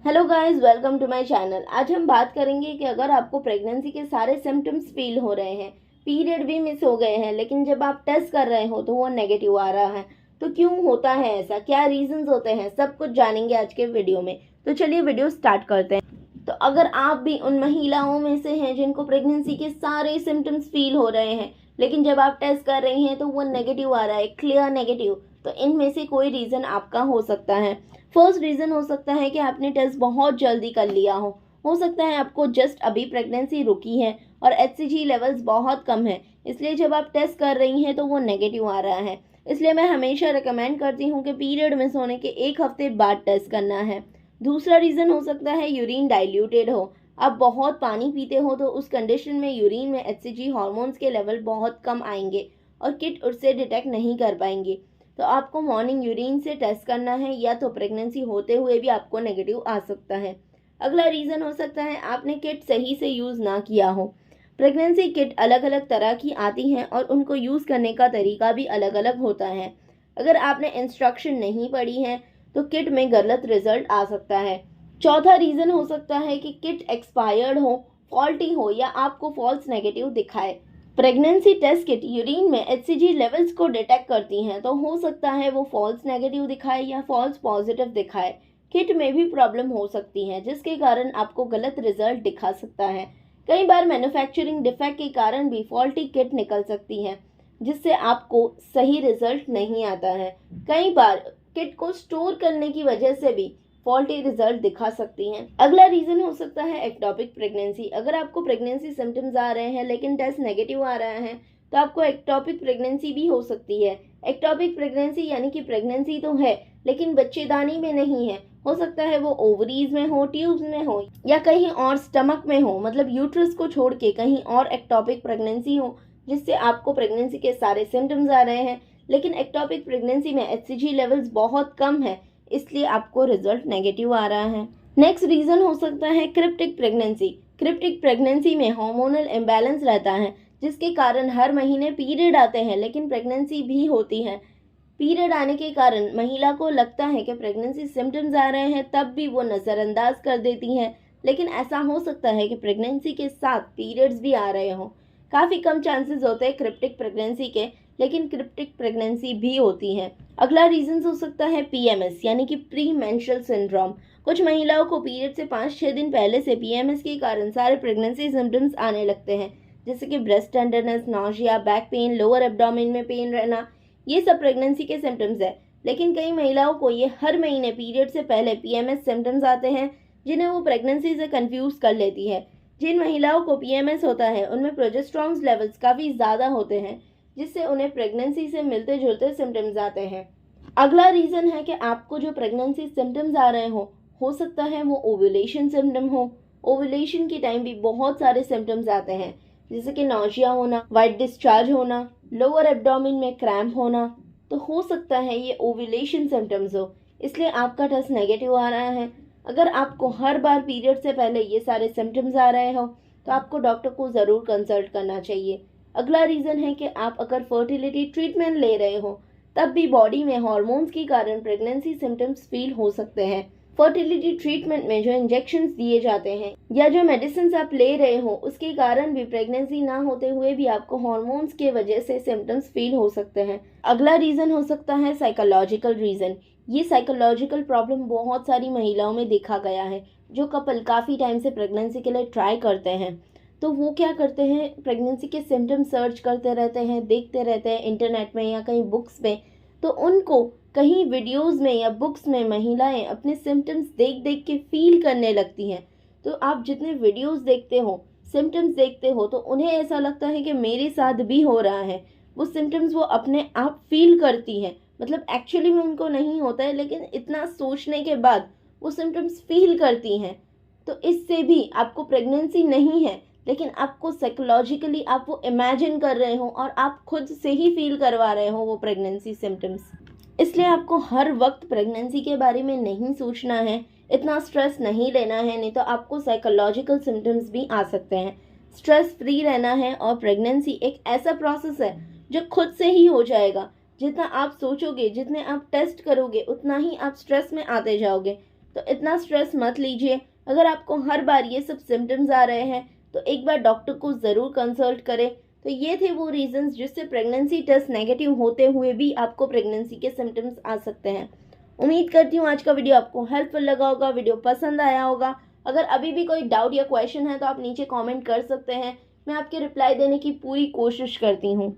Hello guys, welcome to my channel. आज हम बात करेंगे कि अगर आपको प्रेगनेंसी के सारे सिम्टम्स फील हो रहे हैं, पीरियड भी मिस हो गए हैं, लेकिन जब आप टेस्ट कर रहे हो तो वो नेगेटिव आ रहा है, तो क्यों होता है ऐसा, क्या रीजंस होते हैं, सब कुछ जानेंगे आज के वीडियो में। तो चलिए वीडियो स्टार्ट करते हैं। तो अगर आप भी उन महिलाओं में से हैं जिनको प्रेगनेंसी के सारे सिम्टम्स फील हो रहे हैं, लेकिन जब आप टेस्ट कर रही हैं तो वो नेगेटिव आ रहा है, क्लियर नेगेटिव, तो इनमें से कोई रीज़न आपका हो सकता है। फर्स्ट रीज़न हो सकता है कि आपने टेस्ट बहुत जल्दी कर लिया हो सकता है आपको जस्ट अभी प्रेगनेंसी रुकी है और HCG लेवल्स बहुत कम है, इसलिए जब आप टेस्ट कर रही हैं तो वो नेगेटिव आ रहा है। इसलिए मैं हमेशा रिकमेंड करती हूँ कि पीरियड मिस होने के 1 हफ्ते बाद टेस्ट करना है। दूसरा रीज़न हो सकता है यूरिन डाइल्यूटेड हो। आप बहुत पानी पीते हो तो उस कंडीशन में यूरिन में HCG हार्मोन्स के लेवल बहुत कम आएंगे और किट उससे डिटेक्ट नहीं कर पाएंगे। तो आपको मॉर्निंग यूरिन से टेस्ट करना है, या तो प्रेगनेंसी होते हुए भी आपको नेगेटिव आ सकता है। अगला रीज़न हो सकता है आपने किट सही से यूज़ ना किया हो। प्रेगनेंसी किट अलग अलग तरह की आती हैं और उनको यूज़ करने का तरीका भी अलग अलग होता है। अगर आपने इंस्ट्रक्शन नहीं पढ़ी है तो किट में गलत रिजल्ट आ सकता है। चौथा रीज़न हो सकता है कि किट एक्सपायर्ड हो, फॉल्टी हो, या आपको फॉल्स नेगेटिव दिखाए। प्रेगनेंसी टेस्ट किट यूरिन में HCG लेवल्स को डिटेक्ट करती हैं, तो हो सकता है वो फॉल्स नेगेटिव दिखाए या फॉल्स पॉजिटिव दिखाए। किट में भी प्रॉब्लम हो सकती है जिसके कारण आपको गलत रिजल्ट दिखा सकता है। कई बार मैन्युफैक्चरिंग डिफेक्ट के कारण भी फॉल्टी किट निकल सकती है, जिससे आपको सही रिजल्ट नहीं आता है। कई बार किट को स्टोर करने की वजह से भी फॉल्टी रिजल्ट दिखा सकती हैं। अगला रीजन हो सकता है एक्टोपिक प्रेगनेंसी। अगर आपको प्रेगनेंसी सिम्टम्स आ रहे हैं लेकिन टेस्ट नेगेटिव आ रहा है तो आपको एक्टोपिक प्रेगनेंसी भी हो सकती है। एक्टोपिक प्रेगनेंसी यानी कि प्रेगनेंसी तो है लेकिन बच्चेदानी में नहीं है। हो सकता है वो ओवरीज में हो, ट्यूब्स में हो, या कहीं और स्टमक में हो, मतलब यूट्रस को छोड़ के कहीं और एक्टोपिक प्रेगनेंसी हो, जिससे आपको प्रेगनेंसी के सारे सिम्टम्स आ रहे हैं लेकिन एक्टोपिक प्रेगनेंसी में HCG लेवल्स बहुत कम है, इसलिए आपको रिजल्ट नेगेटिव आ रहा है। नेक्स्ट रीजन हो सकता है क्रिप्टिक प्रेगनेंसी। क्रिप्टिक प्रेगनेंसी में हार्मोनल इम्बैलेंस रहता है, जिसके कारण हर महीने पीरियड आते हैं लेकिन प्रेगनेंसी भी होती है। पीरियड आने के कारण महिला को लगता है कि प्रेगनेंसी सिम्टम्स आ रहे हैं, तब भी वो नज़रअंदाज कर देती हैं, लेकिन ऐसा हो सकता है कि प्रेगनेंसी के साथ पीरियड्स भी आ रहे हों। काफ़ी कम चांसेस होते हैं क्रिप्टिक प्रेगनेंसी के, लेकिन क्रिप्टिक प्रेगनेंसी भी होती है। अगला रीजन हो सकता है PMS यानी कि प्री मेंस्ट्रुअल सिंड्रोम। कुछ महिलाओं को पीरियड से 5-6 दिन पहले से PMS के कारण सारे प्रेगनेंसी सिम्टम्स आने लगते हैं, जैसे कि breast tenderness, nausea, back pain, lower abdomen में पेन रहना। ये सब प्रेगनेंसी के सिम्टम्स है, लेकिन कई महिलाओं को ये हर महीने पीरियड से पहले PMS सिम्टम्स आते हैं, जिन्हें वो प्रेगनेंसी से कंफ्यूज कर लेती है। जिन महिलाओं को PMS होता है उनमें प्रोजेस्टेरॉन लेवल्स काफ़ी ज़्यादा होते हैं, जिससे उन्हें प्रेगनेंसी से मिलते जुलते सिम्टम्स आते हैं। अगला रीज़न है कि आपको जो प्रेगनेंसी सिम्टम्स आ रहे हो सकता है वो ओव्यूलेशन सिम्टम हो। ओव्यूलेशन के टाइम भी बहुत सारे सिम्टम्स आते हैं, जैसे कि नॉजिया होना, वाइट डिस्चार्ज होना, लोअर एब्डोमेन में क्रैम्प होना। तो हो सकता है ये ओव्यूलेशन सिम्टम्स हो, इसलिए आपका टेस्ट नेगेटिव आ रहा है। अगर आपको हर बार पीरियड से पहले ये सारे सिम्टम्स आ रहे हो तो आपको डॉक्टर को ज़रूर कंसल्ट करना चाहिए। अगला रीज़न है कि आप अगर फर्टिलिटी ट्रीटमेंट ले रहे हो तब भी बॉडी में हार्मोन्स के कारण प्रेगनेंसी सिम्टम्स फील हो सकते हैं। फर्टिलिटी ट्रीटमेंट में जो इंजेक्शंस दिए जाते हैं या जो मेडिसिन आप ले रहे हो उसके कारण भी प्रेगनेंसी ना होते हुए भी आपको हार्मोन्स के वजह से सिम्टम्स फील हो सकते हैं। अगला रीज़न हो सकता है साइकोलॉजिकल रीज़न। ये साइकोलॉजिकल प्रॉब्लम बहुत सारी महिलाओं में देखा गया है। जो कपल काफ़ी टाइम से प्रेगनेंसी के लिए ट्राई करते हैं तो वो क्या करते हैं, प्रेगनेंसी के सिम्टम्स सर्च करते रहते हैं, देखते रहते हैं इंटरनेट में या कहीं बुक्स में। तो उनको कहीं वीडियोस में या बुक्स में महिलाएं अपने सिम्टम्स देख देख के फील करने लगती हैं। तो आप जितने वीडियोस देखते हो, सिम्टम्स देखते हो, तो उन्हें ऐसा लगता है कि मेरे साथ भी हो रहा है। वो सिम्टम्स वो अपने आप फील करती हैं, मतलब एक्चुअली में उनको नहीं होता है, लेकिन इतना सोचने के बाद वो सिम्टम्स फील करती हैं। तो इससे भी आपको प्रेगनेंसी नहीं है, लेकिन आपको साइकोलॉजिकली आप वो इमेजिन कर रहे हो और आप खुद से ही फील करवा रहे हो वो प्रेगनेंसी सिम्टम्स। इसलिए आपको हर वक्त प्रेगनेंसी के बारे में नहीं सोचना है, इतना स्ट्रेस नहीं लेना है, नहीं तो आपको साइकोलॉजिकल सिम्टम्स भी आ सकते हैं। स्ट्रेस फ्री रहना है और प्रेगनेंसी एक ऐसा प्रोसेस है जो खुद से ही हो जाएगा। जितना आप सोचोगे, जितने आप टेस्ट करोगे, उतना ही आप स्ट्रेस में आते जाओगे। तो इतना स्ट्रेस मत लीजिए। अगर आपको हर बार ये सब सिम्टम्स आ रहे हैं तो एक बार डॉक्टर को ज़रूर कंसल्ट करें। तो ये थे वो रीजंस जिससे प्रेगनेंसी टेस्ट नेगेटिव होते हुए भी आपको प्रेगनेंसी के सिम्टम्स आ सकते हैं। उम्मीद करती हूँ आज का वीडियो आपको हेल्पफुल लगा होगा, वीडियो पसंद आया होगा। अगर अभी भी कोई डाउट या क्वेश्चन है तो आप नीचे कमेंट कर सकते हैं, मैं आपके रिप्लाई देने की पूरी कोशिश करती हूँ।